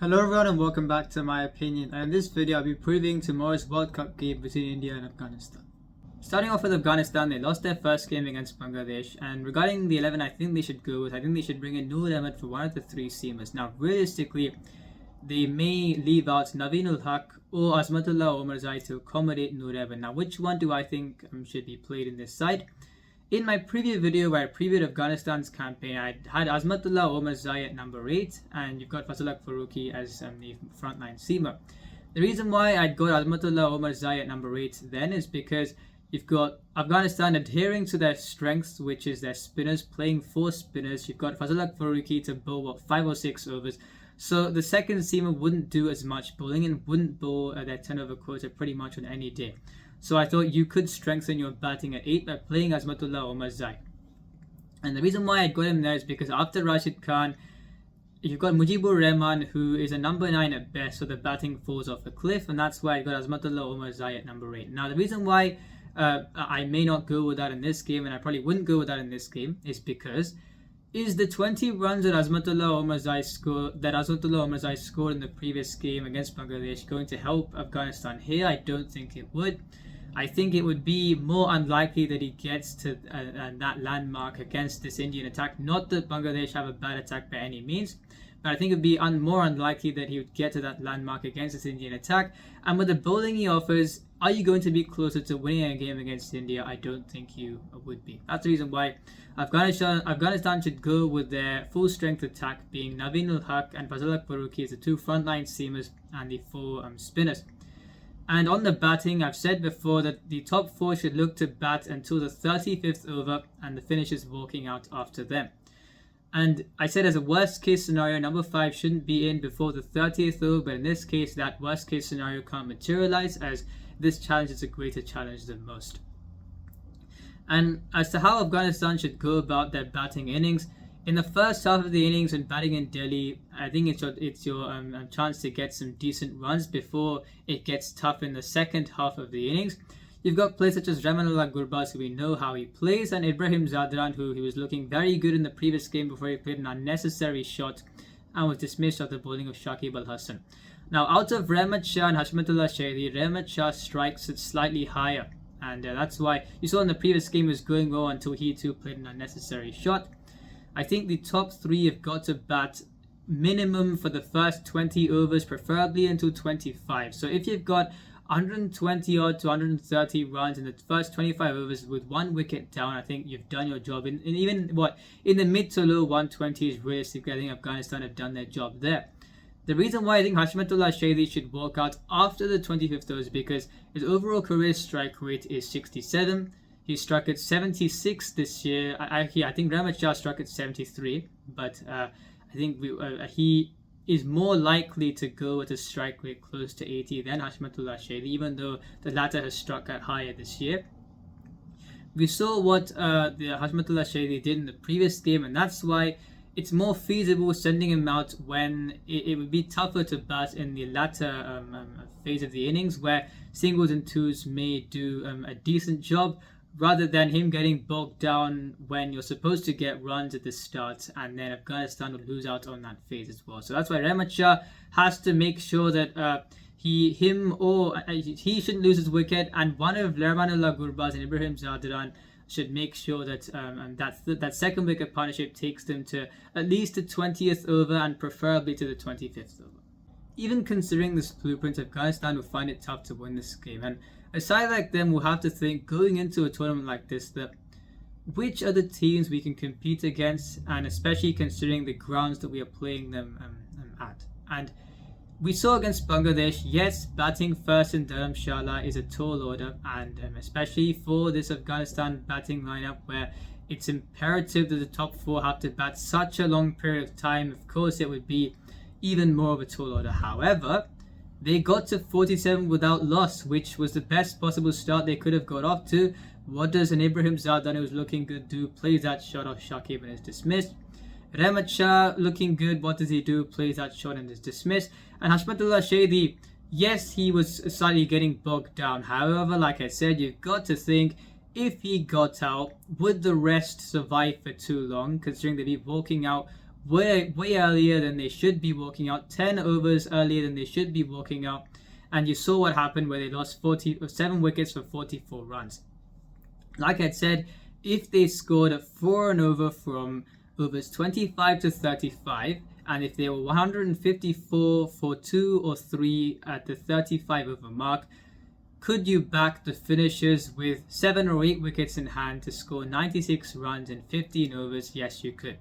Hello everyone and welcome back to my opinion, and in this video I'll be previewing tomorrow's World Cup game between India and Afghanistan. Starting off with Afghanistan, they lost their first game against Bangladesh, and regarding the 11 I think they should bring in Noor Ahmed for one of the three seamers. Now realistically, they may leave out Naveen ul Haq or Azmatullah Omarzai to accommodate Noor Ahmed. Now which one do I think should be played in this side? In my previous video where I previewed Afghanistan's campaign, I had Azmatullah Omarzai at number 8 and you've got Fazlullah Farooqi as the frontline seamer. The reason why I'd got Azmatullah Omarzai at number 8 then is because you've got Afghanistan adhering to their strengths, which is their spinners, playing 4 spinners. You've got Fazlullah Farooqi to bowl 5 or 6 overs. So the second seamer wouldn't do as much bowling and wouldn't bowl their 10 over quota pretty much on any day. So I thought you could strengthen your batting at 8 by playing Azmatullah Omarzai. And the reason why I got him there is because after Rashid Khan, you've got Mujibur Rahman, who is a number 9 at best, so the batting falls off a cliff, and that's why I got Azmatullah Omarzai at number 8. Now the reason why I may not go with that in this game, and I probably wouldn't go with that in this game, is because is the 20 runs that Azmatullah Omarzai scored in the previous game against Bangladesh going to help Afghanistan here? I don't think it would. I think it would be more unlikely that he gets to that landmark against this Indian attack. Not that Bangladesh have a bad attack by any means, but I think it would be more unlikely that he would get to that landmark against this Indian attack. And with the bowling he offers, are you going to be closer to winning a game against India? I don't think you would be. That's the reason why Afghanistan should go with their full strength attack, being Naveen ul Haq and Fazlullah Farooqi as the 2 frontline seamers and the 4 spinners. And on the batting, I've said before that the top 4 should look to bat until the 35th over and the finishers walking out after them. And I said as a worst case scenario, number 5 shouldn't be in before the 30th over, but in this case that worst case scenario can't materialize, as this challenge is a greater challenge than most. And as to how Afghanistan should go about their batting innings, in the first half of the innings when batting in Delhi, I think it's your chance to get some decent runs before it gets tough in the second half of the innings. You've got players such as Rahmanullah Gurbaz, who we know how he plays, and Ibrahim Zadran, who he was looking very good in the previous game before he played an unnecessary shot and was dismissed after the bowling of Shakib Al Hasan. Now out of Rahmat Shah and Hashmatullah Shahidi, Rahmat Shah strikes it slightly higher, and that's why you saw in the previous game was going well until he too played an unnecessary shot. I think the top 3 have got to bat minimum for the first 20 overs, preferably until 25. So if you've got 120 odd to 130 runs in the first 25 overs with 1 wicket down, I think you've done your job. And even in the mid to low 120s, realistically, I think Afghanistan have done their job there. The reason why I think Hashmatullah Shahidi should walk out after the 25th over is because his overall career strike rate is 67. He struck at 76 this year. I think Rahmat Shah struck at 73, but I think he is more likely to go at a strike rate close to 80 than Hashmatullah Shahidi, even though the latter has struck at higher this year. We saw what the Hashmatullah Shahidi did in the previous game, and that's why it's more feasible sending him out when it would be tougher to bat in the latter phase of the innings, where singles and twos may do a decent job, rather than him getting bogged down when you're supposed to get runs at the start, and then Afghanistan will lose out on that phase as well. So that's why Rahmat Shah has to make sure that he shouldn't lose his wicket, and one of Rahmanullah Gurbaz and Ibrahim Zadran should make sure that that second wicket partnership takes them to at least the 20th over and preferably to the 25th over. Even considering this blueprint, Afghanistan will find it tough to win this game, and a side like them will have to think going into a tournament like this that which other teams we can compete against, and especially considering the grounds that we are playing them at. And we saw against Bangladesh, yes, batting first in Dharamshala is a tall order, and especially for this Afghanistan batting lineup where it's imperative that the top 4 have to bat such a long period of time, of course it would be even more of a tall order. However, they got to 47 without loss, which was the best possible start they could have got off to. What does an Ibrahim Zadran who's looking good do? Plays that shot off Shakib and is dismissed. Rahmat Shah looking good, what does he do? Plays that shot and is dismissed. And Hashmatullah Shahidi, yes, he was slightly getting bogged down. However, like I said, you've got to think, if he got out, would the rest survive for too long, considering they'd be walking out way earlier than they should be walking out, 10 overs earlier than they should be walking out, and you saw what happened where they lost 7 wickets for 44 runs. Like I said, if they scored 4 and over from overs 25 to 35, and if they were 154 for 2 or 3 at the 35 over mark, could you back the finishers with 7 or 8 wickets in hand to score 96 runs in 15 overs? Yes, you could.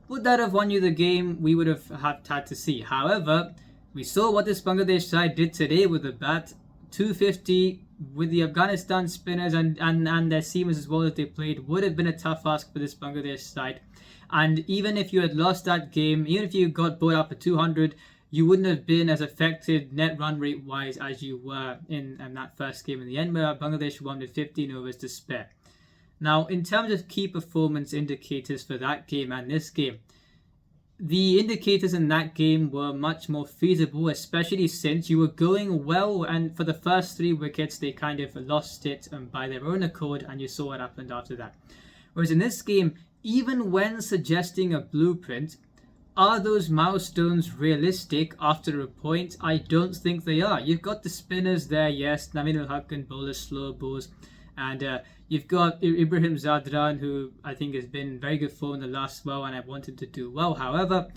Would that have won you the game? We would have had to see. However, we saw what this Bangladesh side did today with the bat. 250 with the Afghanistan spinners and their seamers as well as they played would have been a tough ask for this Bangladesh side. And even if you had lost that game, even if you got bowled out for 200, you wouldn't have been as affected net run rate wise as you were in that first game in the end, where Bangladesh won with 15 overs to spare. Now, in terms of key performance indicators for that game and this game, the indicators in that game were much more feasible, especially since you were going well, and for the first 3 wickets they kind of lost it by their own accord, and you saw what happened after that. Whereas in this game, even when suggesting a blueprint, are those milestones realistic after a point? I don't think they are. You've got the spinners there, yes, Naveen ul-Haq can bowl a slow balls, and you've got Ibrahim Zadran, who I think has been very good for in the last spell, and I wanted to do well. However,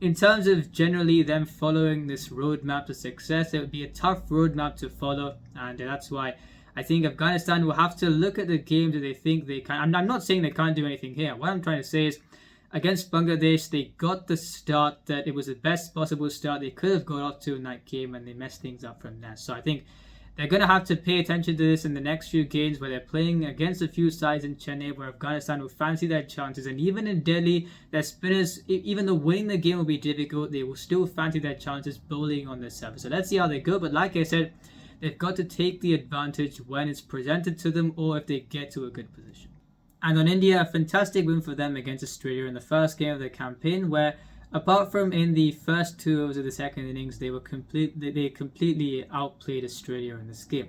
in terms of generally them following this roadmap to success, it would be a tough roadmap to follow, and that's why I think Afghanistan will have to look at the game that they think they can. I'm not saying they can't do anything here. What I'm trying to say is, against Bangladesh, they got the start that it was the best possible start they could have got off to in that game, and they messed things up from there. So I think they're going to have to pay attention to this in the next few games where they're playing against a few sides in Chennai where Afghanistan will fancy their chances. And even in Delhi, their spinners, even though winning the game will be difficult, they will still fancy their chances bowling on the surface. So let's see how they go. But like I said, they've got to take the advantage when it's presented to them or if they get to a good position. And on India, a fantastic win for them against Australia in the first game of the campaign, where apart from in the first 2 overs of the second innings, they completely outplayed Australia in this game.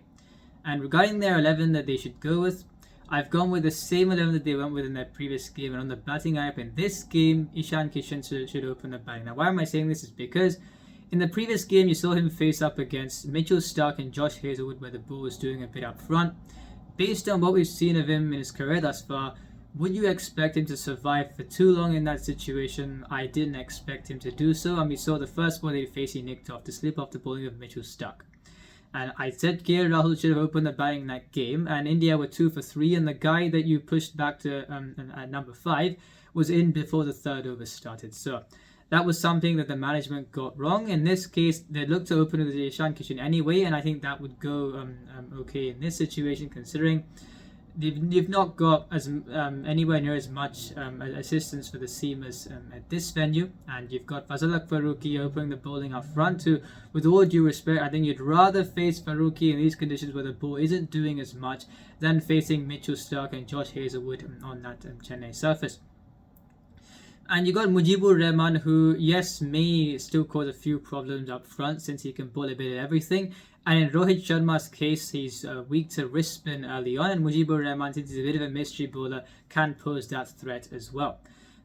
And regarding their 11 that they should go with, I've gone with the same 11 that they went with in their previous game. And on the batting lineup in this game, Ishan Kishan should open the batting. Now, why am I saying this? Is because in the previous game, you saw him face up against Mitchell Starc and Josh Hazlewood, where the ball was doing a bit up front. Based on what we've seen of him in his career thus far, would you expect him to survive for too long in that situation? I didn't expect him to do so, and we saw the first ball they faced, he nicked off to slip off the bowling of Mitchell Starc. And I said KL Rahul should have opened the batting in that game, and India were 2 for 3, and the guy that you pushed back to at number 5 was in before the 3rd over started. So that was something that the management got wrong. In this case, they looked to open with Ishan Kishan anyway, and I think that would go okay in this situation, considering you've not got as anywhere near as much assistance for the seamers at this venue, and you've got Fazlullah Farooqi opening the bowling up front. Too, with all due respect, I think you'd rather face Farooqi in these conditions where the ball isn't doing as much than facing Mitchell Starc and Josh Hazlewood on that Chennai surface. And you got Mujibur Rahman, who, yes, may still cause a few problems up front since he can bowl a bit of everything. And in Rohit Sharma's case, he's weak to wrist spin early on. And Mujibur Rahman, since he's a bit of a mystery bowler, can pose that threat as well.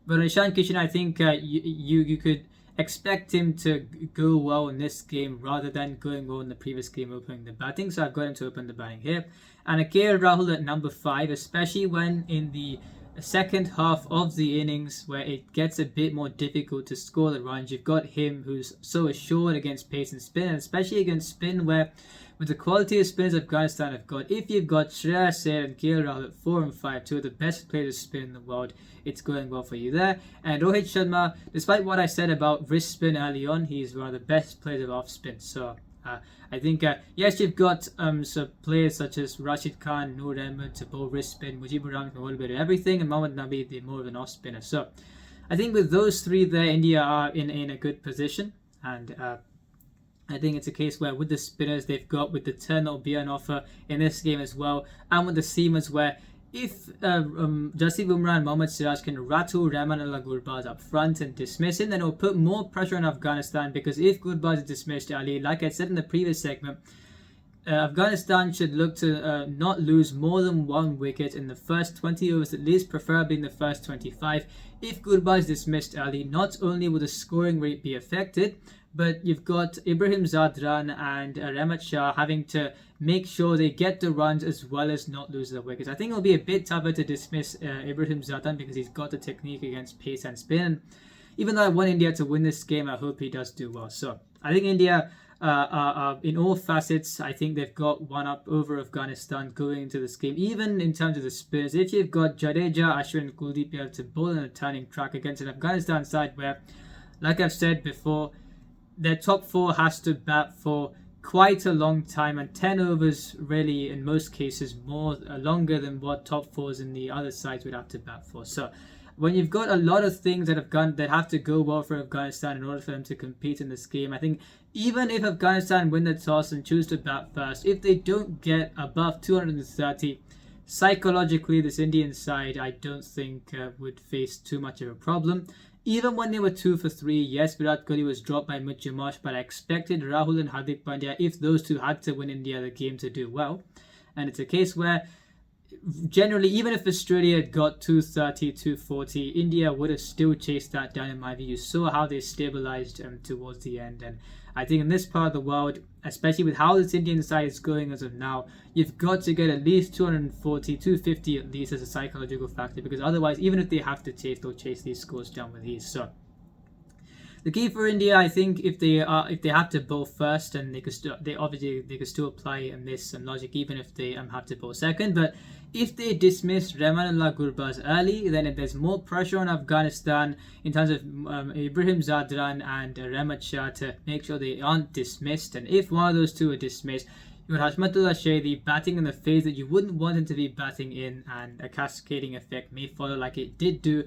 But Ishan Kishan, I think you could expect him to go well in this game rather than going well in the previous game opening the batting. So I've got him to open the batting here. And KL Rahul at number 5, especially when in the second half of the innings where it gets a bit more difficult to score the runs, you've got him who's so assured against pace and spin, and especially against spin, where with the quality of spinners Afghanistan have got, if you've got Shreyas Iyer and KL Rahul at 4 and 5, 2 of the best players to spin in the world, it's going well for you there. And Rohit Sharma, despite what I said about wrist spin early on, he's one of the best players of off spin. So I think, yes, you've got players such as Rashid Khan, Noor Ahmed to bowl wrist spin, Mujibur Rahman can bowl a bit of everything, and Mohammad Nabi, the more of an off spinner. So I think with those 3 there, India are in a good position. And I think it's a case where with the spinners they've got, with the turn that will be on offer in this game as well, and with the seamers where if Jasif Umrah and Mohammad Siraj can rattle Rahmanullah Gurbaz up front and dismiss him, then it will put more pressure on Afghanistan, because if Gurbaz is dismissed early, like I said in the previous segment, Afghanistan should look to not lose more than 1 wicket in the first 20 overs at least, preferably in the first 25. If Gurba is dismissed early, not only will the scoring rate be affected, but you've got Ibrahim Zadran and Rahmat Shah having to make sure they get the runs as well as not lose the wickets. I think it'll be a bit tougher to dismiss Ibrahim Zadran because he's got the technique against pace and spin. Even though I want India to win this game, I hope he does do well. So I think India, in all facets, I think they've got one up over Afghanistan going into this game. Even in terms of the spinners, if you've got Jadeja, Ashwin and Kuldeep able to bowl on a turning track against an Afghanistan side where, like I've said before, their top four has to bat for quite a long time, and 10 overs really in most cases longer than what top fours in the other sides would have to bat for. So when you've got a lot of things that have to go well for Afghanistan in order for them to compete in this game, I think even if Afghanistan win the toss and choose to bat first, if they don't get above 230, psychologically this Indian side I don't think would face too much of a problem. Even when they were 2 for 3, yes, Virat Kohli was dropped by Mitchell Marsh, but I expected Rahul and Hardik Pandya, if those two had to win India the game, to do well. And it's a case where generally, even if Australia had got 230, 240, India would have still chased that down in my view. You saw how they stabilised towards the end. And I think in this part of the world, especially with how this Indian side is going as of now, you've got to get at least 240, 250 at least as a psychological factor, because otherwise, even if they have to chase, they'll chase these scores down with ease. So the key for India, I think, if they have to bowl first, and they could still apply and miss some logic even if they have to bowl second. But if they dismiss Rahmanullah Gurbaz early, then if there's more pressure on Afghanistan in terms of Ibrahim Zadran and Rahmat Shah to make sure they aren't dismissed, and if one of those two are dismissed, you got Hashmatullah Shahidi batting in the phase that you wouldn't want him to be batting in, and a cascading effect may follow like it did do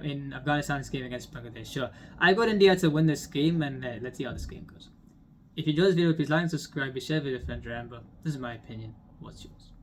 in Afghanistan's game against Bangladesh. Sure, I got India to win this game, and let's see how this game goes. If you enjoyed this video, please like and subscribe, share with your friends. Remember, this is my opinion. What's yours?